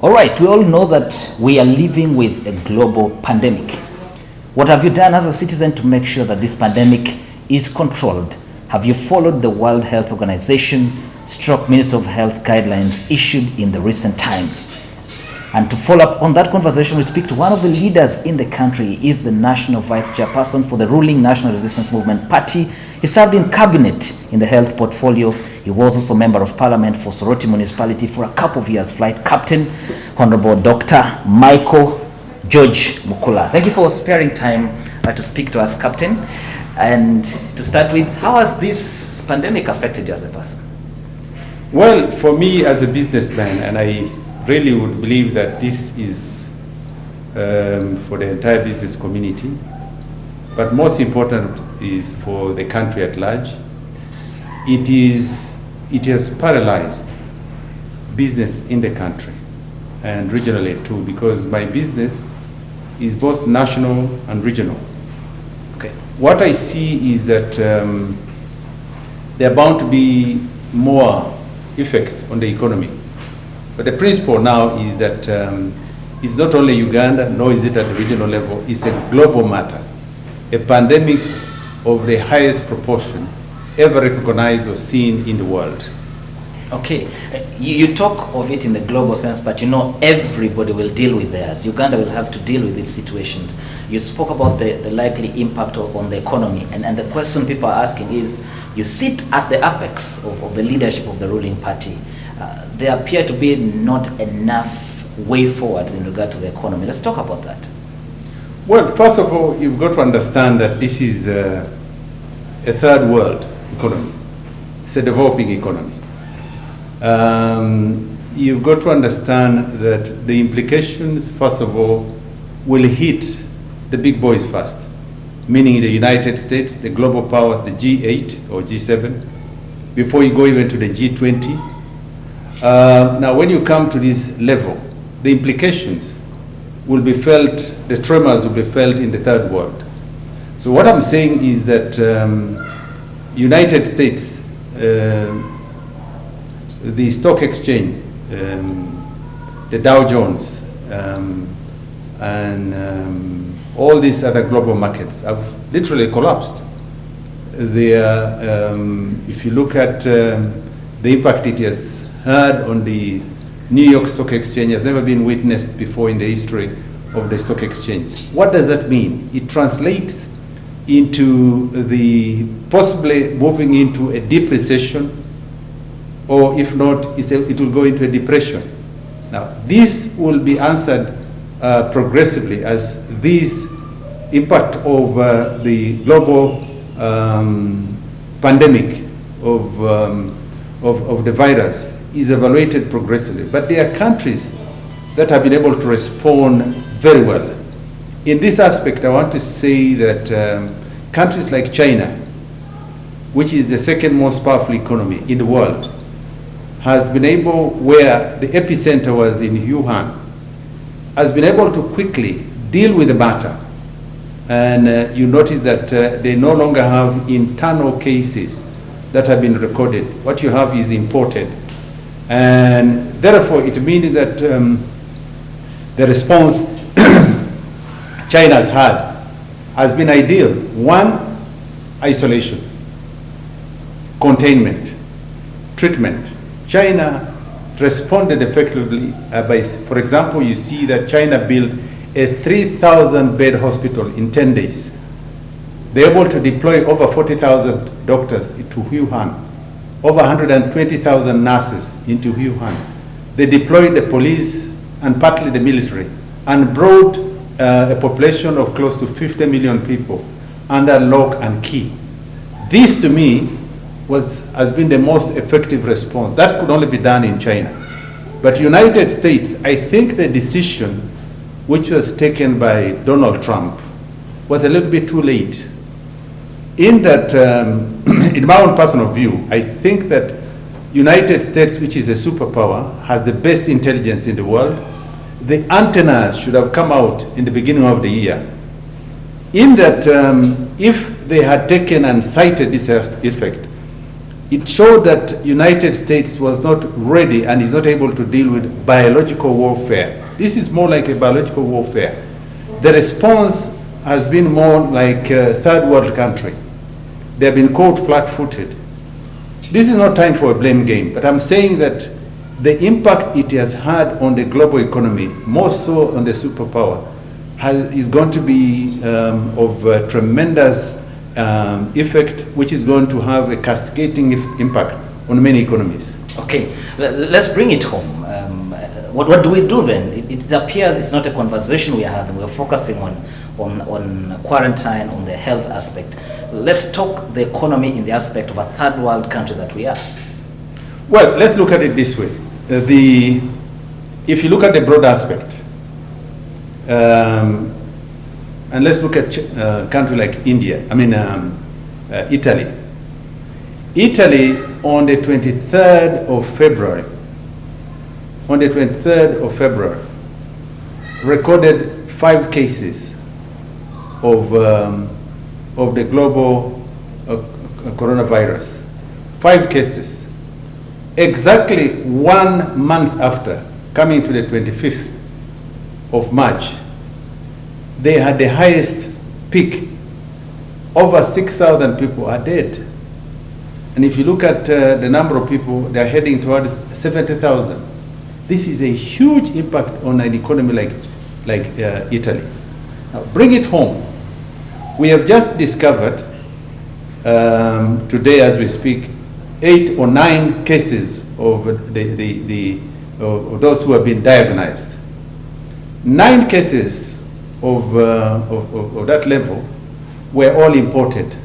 All right, we all know that we are living with a global pandemic. What have you done as a citizen to make sure that this pandemic is controlled? Have you followed the World Health Organization Ministry of Health guidelines issued in the recent times? And to follow up on that conversation, we speak to one of the leaders in the country. He is the national vice chairperson for the ruling National Resistance Movement Party. He served in cabinet in the health portfolio. He was also member of parliament for Soroti municipality for a couple of years. Flight captain, Honorable Dr. Michael George Mukula. Thank you for sparing time to speak to us, Captain. And to start with, how has this pandemic affected you as a person? Well, for me as a businessman, and I really would believe that this is for the entire business community, but most important is for the country at large. It has paralyzed business in the country and regionally too, because my business is both national and regional. Okay. What I see is that there are bound to be more effects on the economy. But the principle now is that it's not only Uganda, nor is it at the regional level, it's a global matter. A pandemic of the highest proportion ever recognized or seen in the world. Okay, you talk of it in the global sense, but you know everybody will deal with theirs. Uganda will have to deal with its situations. You spoke about the likely impact on the economy, and the question people are asking is, you sit at the apex of the leadership of the ruling party. There appear to be not enough way forwards in regard to the economy. Let's talk about that. Well, first of all, you've got to understand that this is a third world economy. It's a developing economy. You've got to understand that the implications, first of all, will hit the big boys first, meaning the United States, the global powers, the G8 or G7, before you go even to the G20. Now, when you come to this level, the implications will be felt, the tremors will be felt in the third world. So what I'm saying is that United States, the stock exchange, the Dow Jones, and all these other global markets have literally collapsed. If you look at the impact it has had on the New York Stock Exchange, has never been witnessed before in the history of the stock exchange. What does that mean? It translates into the possibly moving into a deep recession, or if not, it will go into a depression. Now, this will be answered progressively as this impact of the global pandemic of the virus is evaluated progressively. But there are countries that have been able to respond very well. In this aspect, I want to say that countries like China, which is the second most powerful economy in the world, has been able, where the epicenter was in Wuhan, has been able to quickly deal with the matter. And you notice that they no longer have internal cases that have been recorded. What you have is imported. And therefore, it means that the response China has had has been ideal. One, isolation, containment, treatment. China responded effectively by, for example, you see that China built a 3,000 bed hospital in 10 days. They're able to deploy over 40,000 doctors into Wuhan, over 120,000 nurses into Wuhan. They deployed the police and partly the military and brought a population of close to 50 million people under lock and key. This to me has been the most effective response. That could only be done in China. But United States, I think the decision which was taken by Donald Trump was a little bit too late. In that, in my own personal view, I think that United States, which is a superpower, has the best intelligence in the world. The antennas should have come out in the beginning of the year. In that, if they had taken and cited this effect, it showed that United States was not ready and is not able to deal with biological warfare. This is more like a biological warfare. The response has been more like a third world country. They have been caught flat-footed. This is not time for a blame game, but I'm saying that the impact it has had on the global economy, more so on the superpower, is going to be of tremendous effect, which is going to have a cascading impact on many economies. Okay, let's bring it home. What do we do then? It appears it's not a conversation we are having. We're focusing on quarantine, on the health aspect. Let's talk the economy in the aspect of a third world country that we are. Well, let's look at it this way. If you look at the broad aspect, and let's look at a country like Italy. Italy on the 23rd of February, recorded 5 cases of the global coronavirus. 5 cases. Exactly 1 month after, coming to the 25th of March, they had the highest peak. Over 6,000 people are dead. And if you look at the number of people, they're heading towards 70,000. This is a huge impact on an economy like Italy. Now, bring it home. We have just discovered today, as we speak, 8 or 9 cases of of those who have been diagnosed. 9 cases of that level were all imported,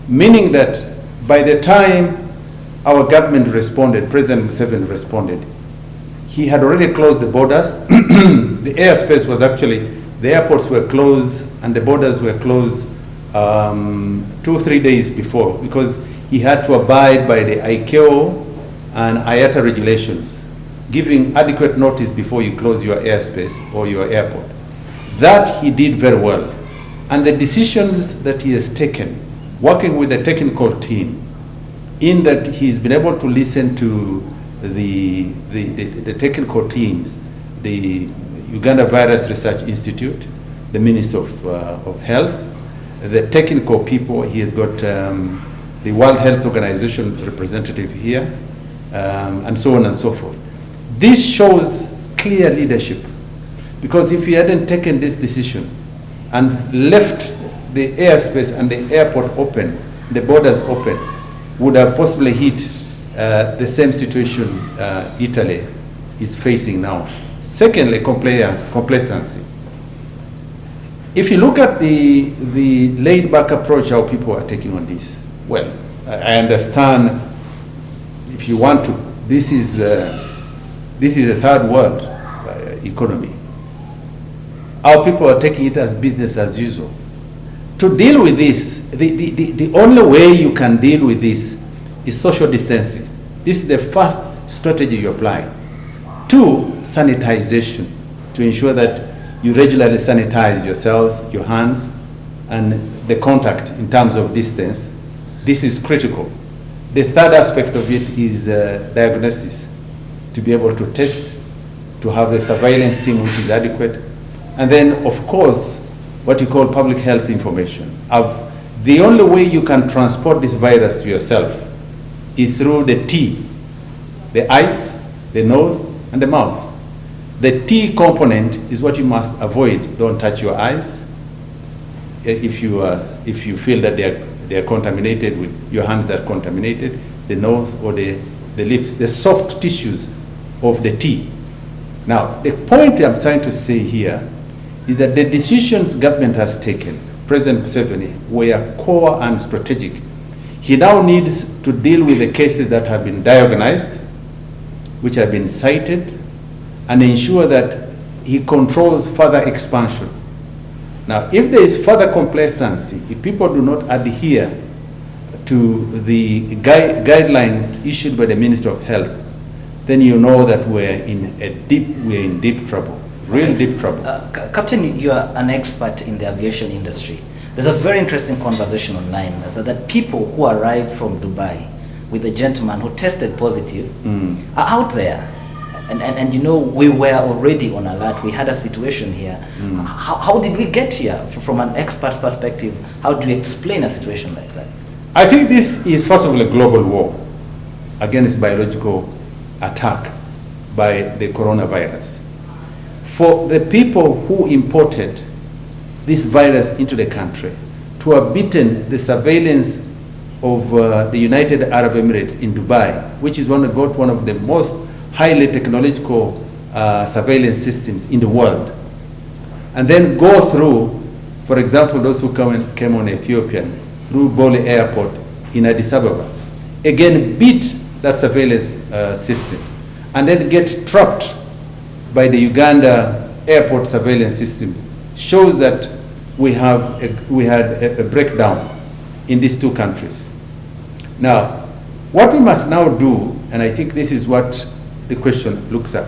meaning that by the time our government responded, President Museveni responded, he had already closed the borders. The airspace was actually, the airports were closed and the borders were closed 2 or 3 days before, because he had to abide by the ICAO and IATA regulations, giving adequate notice before you close your airspace or your airport. That he did very well. And the decisions that he has taken, working with the technical team, in that he's been able to listen to the technical teams, the Uganda Virus Research Institute, the Minister of Health, the technical people. He has got the World Health Organization representative here, and so on and so forth. This shows clear leadership, because if he hadn't taken this decision and left the airspace and the airport open, the borders open, would have possibly hit the same situation Italy is facing now. Secondly, complacency. If you look at the laid-back approach how people are taking on this, well, I understand if you want to, this is a third world economy. Our people are taking it as business as usual. To deal with this, the only way you can deal with this is social distancing. This is the first strategy you apply. 2, sanitization, to ensure that you regularly sanitize yourselves, your hands, and the contact in terms of distance. This is critical. The third aspect of it is diagnosis, to be able to test, to have a surveillance team which is adequate, and then, of course, what you call public health information. The only way you can transport this virus to yourself is through the T, the eyes, the nose, and the mouth. The T component is what you must avoid. Don't touch your eyes. If you feel that they are contaminated, with your hands are contaminated, the nose or the lips, the soft tissues of the T. Now, the point I'm trying to say here is that the decisions government has taken, President Museveni, were core and strategic. He now needs to deal with the cases that have been diagnosed, which have been cited, and ensure that he controls further expansion. Now, if there is further complacency, if people do not adhere to the guidelines issued by the Minister of Health, then you know that we're in deep trouble, real deep trouble. Captain, you are an expert in the aviation industry. There's a very interesting conversation online that people who arrive from Dubai, with a gentleman who tested positive are out there. And you know, we were already on alert. We had a situation here. How did we get here? From an expert's perspective, how do you explain a situation like that? I think this is, first of all, a global war against biological attack by the coronavirus. For the people who imported this virus into the country to have beaten the surveillance of the United Arab Emirates in Dubai, which is one of the most highly technological surveillance systems in the world, and then go through, for example, those who came on Ethiopian through Bole Airport in Addis Ababa, again beat that surveillance system, and then get trapped by the Uganda airport surveillance system, shows that we had a breakdown in these two countries. Now, what we must now do, and I think this is what the question looks at.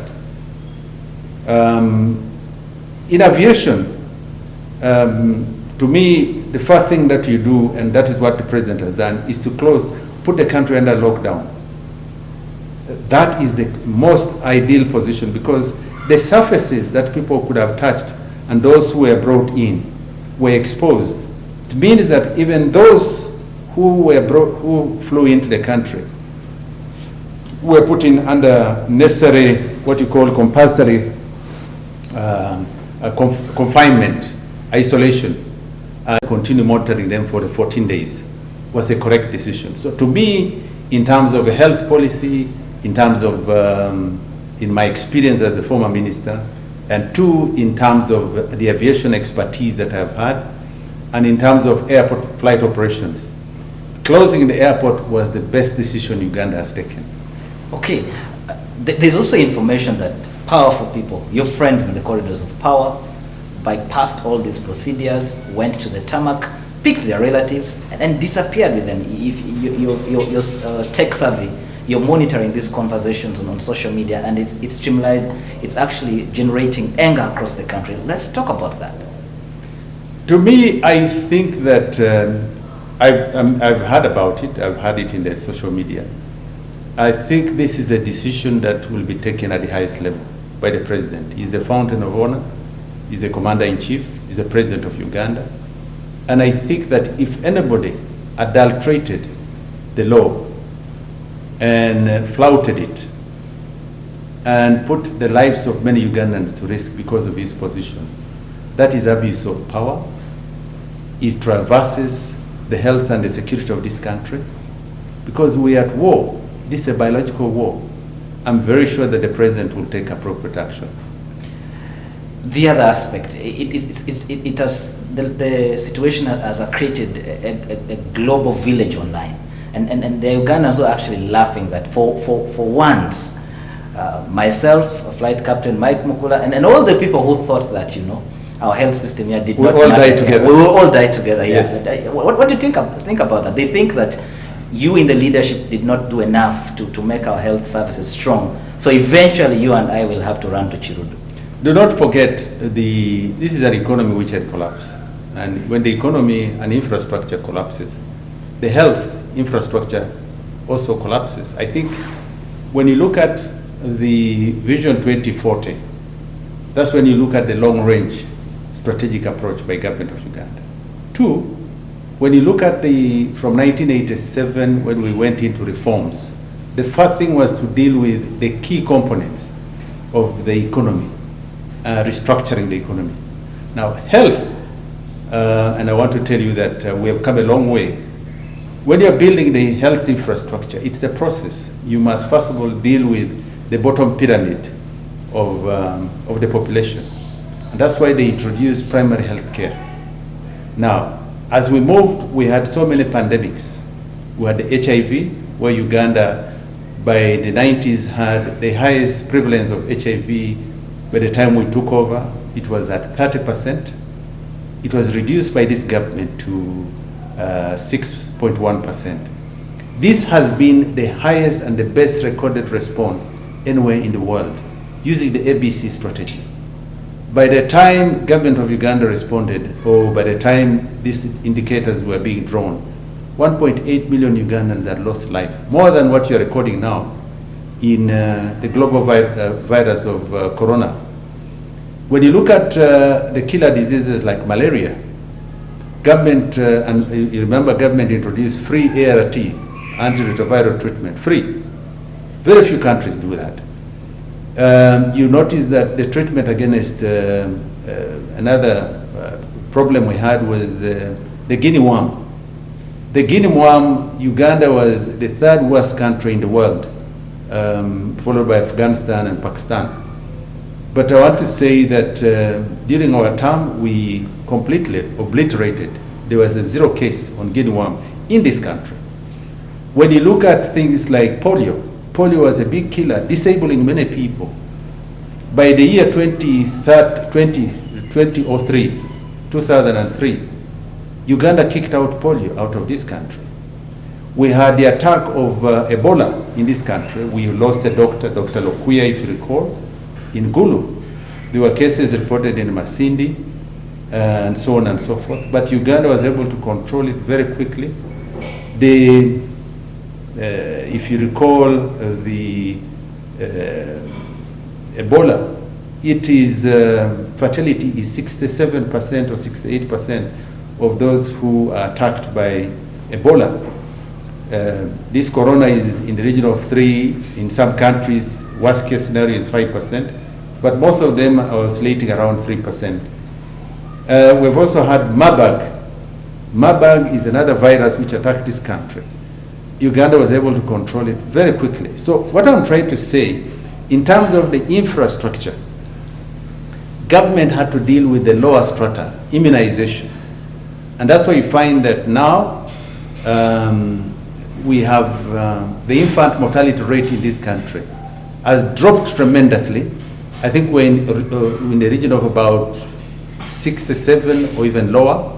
In aviation, to me, the first thing that you do, and that is what the president has done, is to put the country under lockdown. That is the most ideal position, because the surfaces that people could have touched and those who were brought in were exposed. It means that even those who flew into the country were put in under necessary, what you call compulsory confinement, isolation, and continue monitoring them for the 14 days was the correct decision. So to me, in terms of health policy, in terms of, in my experience as a former minister, and two, in terms of the aviation expertise that I've had, and in terms of airport flight operations, closing the airport was the best decision Uganda has taken. Okay, there's also information that powerful people, your friends in the corridors of power, bypassed all these procedures, went to the tarmac, picked their relatives, and disappeared with them. If you're tech savvy, you're monitoring these conversations on social media, and it's streamlined. It's actually generating anger across the country. Let's talk about that. To me, I think that I've heard about it. I've heard it in the social media. I think this is a decision that will be taken at the highest level by the president. He's the fountain of honor. He's the commander-in-chief. He's the president of Uganda. And I think that if anybody adulterated the law and flouted it and put the lives of many Ugandans to risk because of his position, that is abuse of power. It traverses the health and the security of this country, because we are at war. This is a biological war. I'm very sure that the president will take appropriate action. The other aspect, the situation has created a global village online, and the Ugandans are actually laughing that for once, myself, Flight Captain Mike Mukula, and all the people who thought that, you know, our health system here did not die together. We will all die together. Yes. What do you think about that? They think that you in the leadership did not do enough to make our health services strong. So eventually you and I will have to run to Chirudu. Do not forget, this is an economy which had collapsed. And when the economy and infrastructure collapses, the health infrastructure also collapses. I think when you look at the Vision 2040, that's when you look at the long-range strategic approach by government of Uganda. Two, when you look at from 1987, when we went into reforms, the first thing was to deal with the key components of the economy, restructuring the economy. Now, health, and I want to tell you that we have come a long way. When you're building the health infrastructure, it's a process. You must first of all deal with the bottom pyramid of the population. And that's why they introduced primary health care. Now, as we moved, we had so many pandemics. We had the HIV, where Uganda, by the 90s, had the highest prevalence of HIV. By the time we took over, it was at 30%. It was reduced by this government to 6.1%. This has been the highest and the best recorded response anywhere in the world, using the ABC strategy. By the time government of Uganda responded, or by the time these indicators were being drawn, 1.8 million Ugandans that lost life, more than what you're recording now in the global virus of corona. When you look at the killer diseases like malaria, government, and you remember government introduced free ART, antiretroviral treatment, free. Very few countries do that. You notice that the treatment against another problem we had was the guinea worm. The guinea worm, Uganda was the third worst country in the world, followed by Afghanistan and Pakistan. But I want to say that during our term, we completely obliterated. There was a zero case on guinea worm in this country. When you look at things like polio, polio was a big killer, disabling many people. By the year 2003, Uganda kicked out polio out of this country. We had the attack of Ebola in this country. We lost a doctor, Dr. Lokuya, if you recall, in Gulu. There were cases reported in Masindi, and so on and so forth. But Uganda was able to control it very quickly. If you recall the Ebola, it is fatality is 67% or 68% of those who are attacked by Ebola. This corona is in the region of 3%. In some countries, worst case scenario is 5%, but most of them are oscillating around 3%. We've also had Marburg. Marburg is another virus which attacked this country. Uganda was able to control it very quickly. So what I'm trying to say, in terms of the infrastructure, government had to deal with the lower strata, immunization. And that's why you find that now we have the infant mortality rate in this country has dropped tremendously. I think we're in the region of about 67 or even lower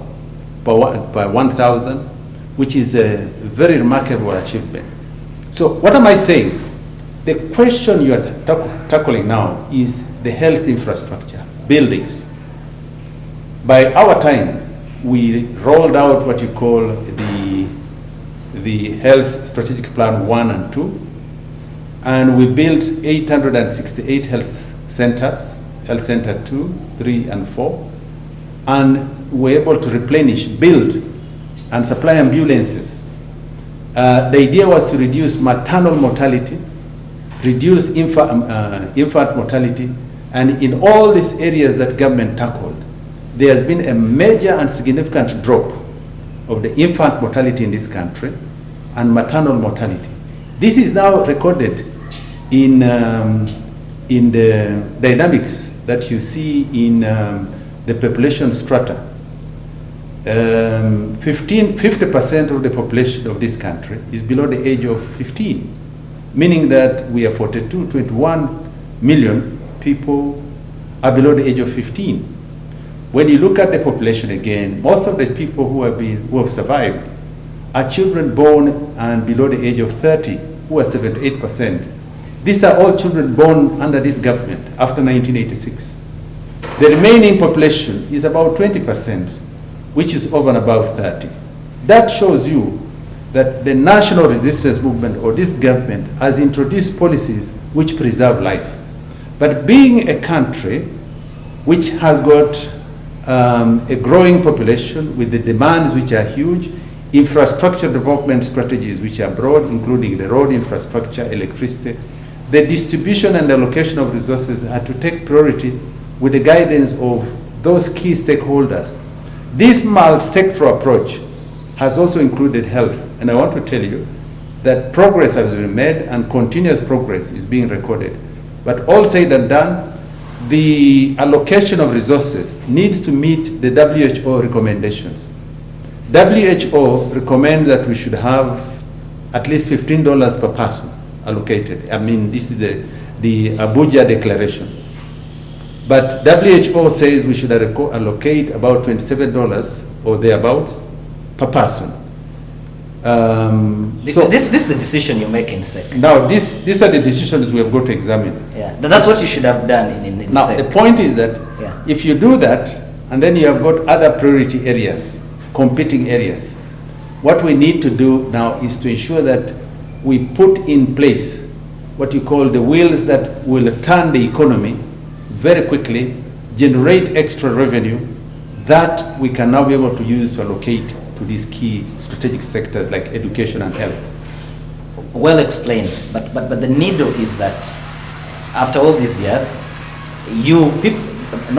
by 1,000, which is a very remarkable achievement. So what am I saying? The question you are tackling now is the health infrastructure, buildings. By our time, we rolled out what you call the Health Strategic Plan 1 and 2, and we built 868 health centers, Health Center 2, 3, and 4, and we're able to replenish, build, and supply ambulances. The idea was to reduce maternal mortality, reduce infant mortality, and in all these areas that government tackled, there has been a major and significant drop of the infant mortality in this country and maternal mortality. This is now recorded in the dynamics that you see in the population strata. 50% of the population of this country is below the age of 15, meaning that we are 21 million people are below the age of 15. When you look at the population again, most of the people who have survived are children born and below the age of 30, who are 78%. These are all children born under this government after 1986. The remaining population is about 20%, which is over and above 30. That shows you that the National Resistance Movement or this government has introduced policies which preserve life. But being a country which has got a growing population with the demands which are huge, infrastructure development strategies which are broad, including the road infrastructure, electricity, the distribution and allocation of resources are to take priority with the guidance of those key stakeholders. This multi-sectoral approach has also included health, and I want to tell you that progress has been made and continuous progress is being recorded. But all said and done, the allocation of resources needs to meet the WHO recommendations. WHO recommends that we should have at least $15 per person allocated. I mean, this is the Abuja Declaration. But WHO says we should allocate about $27 or thereabouts per person. This is the decision you make in SEC. Now, these are the decisions we have got to examine. Yeah, that's what you should have done in now, SEC. the point is that if you do that, and then you have got other priority areas, competing areas, What we need to do now is to ensure that we put in place what you call the wheels that will turn the economy very quickly, generate extra revenue that we can now be able to use to allocate to these key strategic sectors like education and health. Well explained, but the needle is that after all these years, I'm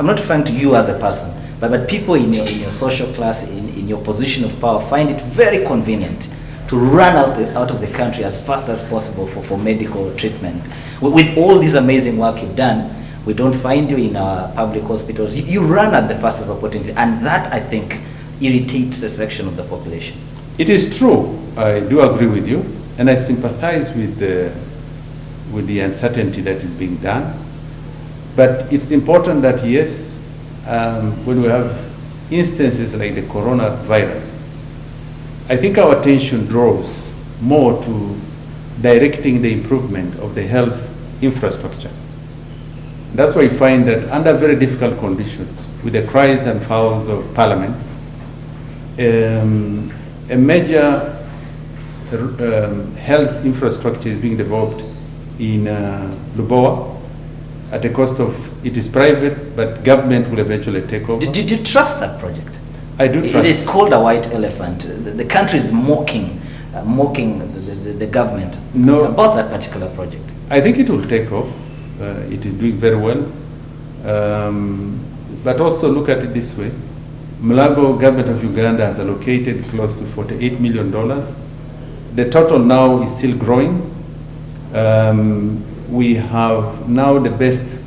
not referring to you as a person, but people in your social class, in your position of power, find it very convenient to run out of the country as fast as possible for medical treatment. With all this amazing work you've done, we don't find you in our public hospitals. You run at the fastest opportunity, and that, I think, irritates a section of the population. It is true. I do agree with you, and I sympathize with the uncertainty that is being done. But it's important that, yes, when we have instances like the coronavirus, I think our attention draws more to directing the improvement of the health infrastructure. That's why you find that under very difficult conditions, with the cries and fouls of Parliament, a major health infrastructure is being developed in Lubowa at a cost of, it is private, but government will eventually take over. Did you trust that project? I do trust. It is called a white elephant. The country is mocking the government about that particular project. I think it will take off. It is doing very well. But also look at it this way. Mulago government of Uganda has allocated close to $48 million. The total now is still growing. We have now the best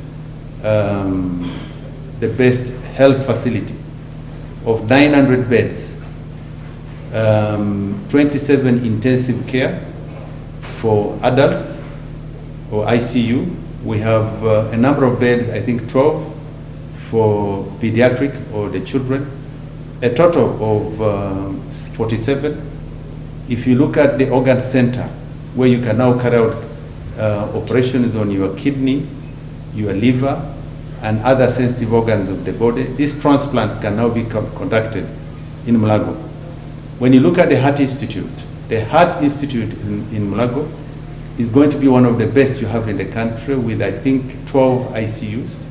health facility of 900 beds, 27 intensive care for adults or ICU. We have a number of beds, I think 12 for pediatric or the children, a total of 47. If you look at the organ center, where you can now carry out operations on your kidney, your liver, and other sensitive organs of the body, these transplants can now be conducted in Mulago. When you look at the Heart Institute in Mulago is going to be one of the best you have in the country, with I think 12 ICUs.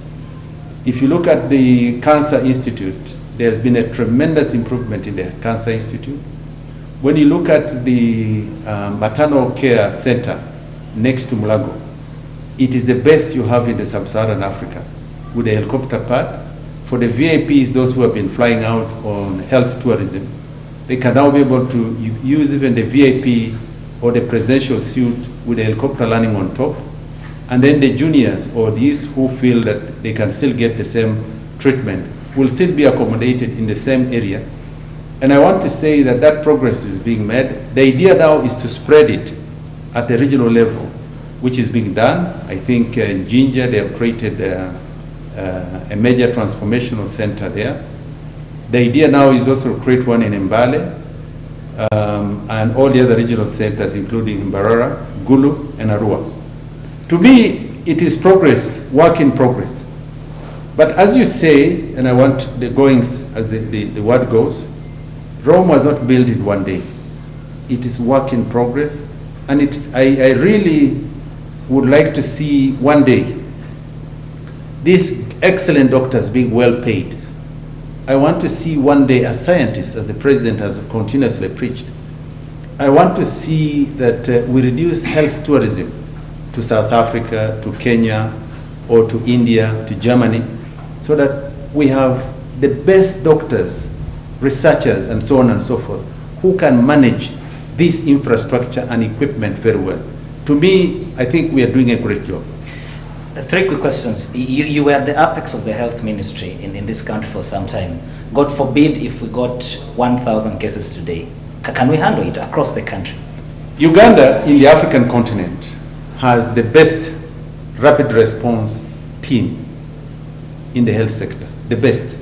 If you look at the Cancer Institute, there's been a tremendous improvement in the Cancer Institute. When you look at the maternal care center next to Mulago, it is the best you have in the sub-Saharan Africa, with a helicopter pad. For the VIPs, those who have been flying out on health tourism, they can now be able to use even the VIP or the presidential suite with a helicopter landing on top. And then the juniors or these who feel that they can still get the same treatment will still be accommodated in the same area. And I want to say that that progress is being made. The idea now is to spread it at the regional level, which is being done. I think in Jinja they have created a major transformational center there. The idea now is also to create one in Mbale and all the other regional centers, including Mbarara, Gulu, and Arua. To me, it is progress, work in progress. But as you say, and I want the goings as the word goes, Rome was not built in one day. It is work in progress, and I really would like to see one day these excellent doctors being well paid. I want to see one day as scientists, as the president has continuously preached, I want to see that we reduce health tourism to South Africa, to Kenya, or to India, to Germany, so that we have the best doctors, researchers, and so on and so forth, who can manage this infrastructure and equipment very well. To me, I think we are doing a great job. Three quick questions. You were at the apex of the health ministry in this country for some time. God forbid if we got 1,000 cases today. Can we handle it across the country? Uganda in the African continent has the best rapid response team in the health sector, the best.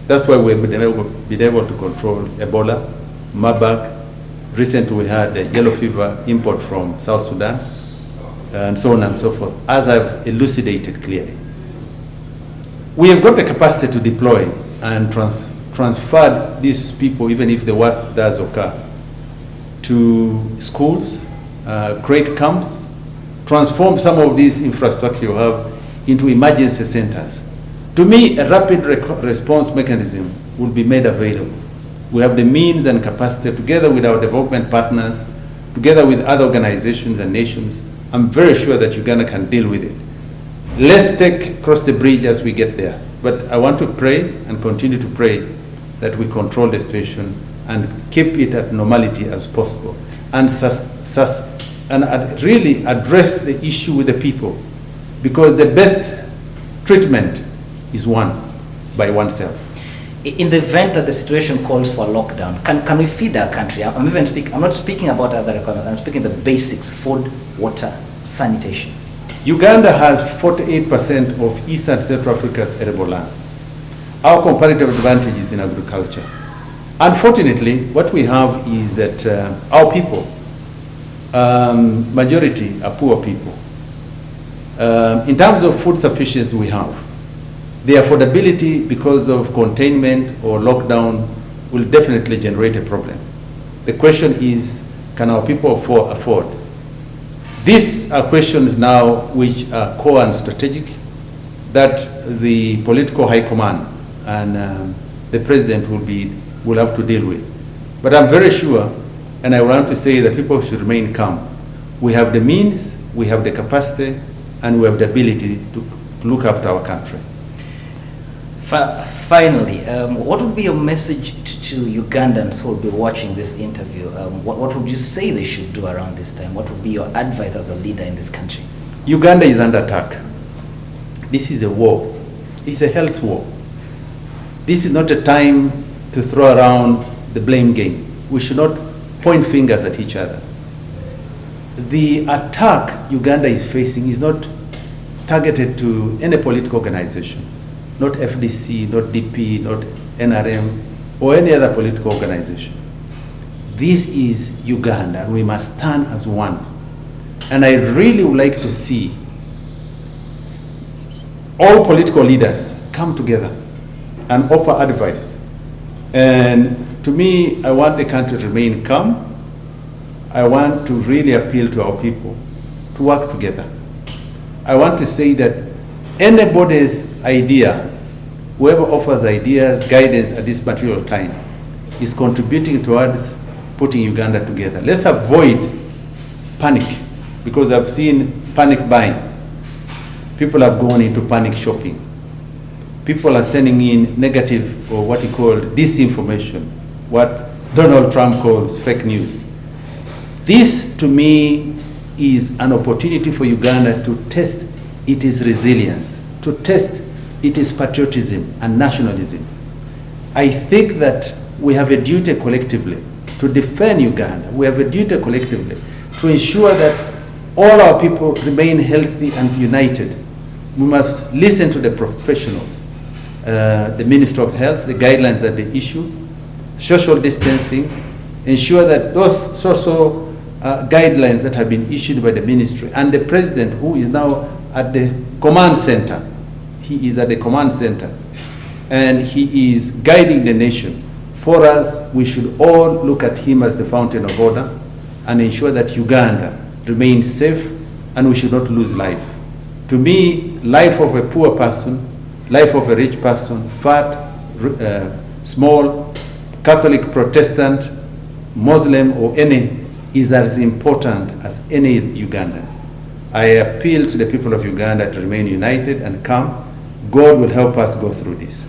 That's why we've been able to control Ebola, Marburg. Recently we had a yellow fever import from South Sudan, and so on and so forth, as I've elucidated clearly. We have got the capacity to deploy and transferred these people, even if the worst does occur, to schools, create camps, transform some of this infrastructure you have into emergency centers. To me, a rapid response mechanism will be made available. We have the means and capacity, together with our development partners, together with other organizations and nations. I'm very sure that Uganda can deal with it. Let's cross the bridge as we get there. But I want to pray and continue to pray that we control the situation and keep it at normality as possible, and really address the issue with the people, because the best treatment is one by oneself. In the event that the situation calls for lockdown, can we feed our country? I'm not speaking about other requirements, I'm speaking the basics: food, water, sanitation. Uganda has 48% of East and Central Africa's arable land. Our comparative advantage is in agriculture. Unfortunately, what we have is that our people, majority are poor people. In terms of food sufficiency we have, the affordability because of containment or lockdown will definitely generate a problem. The question is, can our people afford? These are questions now which are core and strategic that the political high command and the president will have to deal with. But I'm very sure, and I want to say that people should remain calm. We have the means, we have the capacity, and we have the ability to look after our country. Finally, what would be your message to Ugandans who will be watching this interview? What would you say they should do around this time? What would be your advice as a leader in this country? Uganda is under attack. This is a war. It's a health war. This is not a time to throw around the blame game. We should not point fingers at each other. The attack Uganda is facing is not targeted to any political organization, not FDC, not DP, not NRM, or any other political organization. This is Uganda, and we must stand as one. And I really would like to see all political leaders come together and offer advice. And to me, I want the country to remain calm. I want to really appeal to our people to work together. I want to say that anybody's idea, whoever offers ideas, guidance at this material time, is contributing towards putting Uganda together. Let's avoid panic, because I've seen panic buying. People have gone into panic shopping. People are sending in negative, or what he called disinformation, what Donald Trump calls fake news. This, to me, is an opportunity for Uganda to test its resilience, to test its patriotism and nationalism. I think that we have a duty collectively to defend Uganda. We have a duty collectively to ensure that all our people remain healthy and united. We must listen to the professionals, the Minister of Health, the guidelines that they issue, social distancing, ensure that those social guidelines that have been issued by the ministry, and the president, who is now at the command center, he is at the command center, and he is guiding the nation. For us, we should all look at him as the fountain of order and ensure that Uganda remains safe, and we should not lose life. To me, life of a poor person, life of a rich person, fat, small, Catholic, Protestant, Muslim, or any, is as important as any Ugandan. I appeal to the people of Uganda to remain united and calm. God will help us go through this.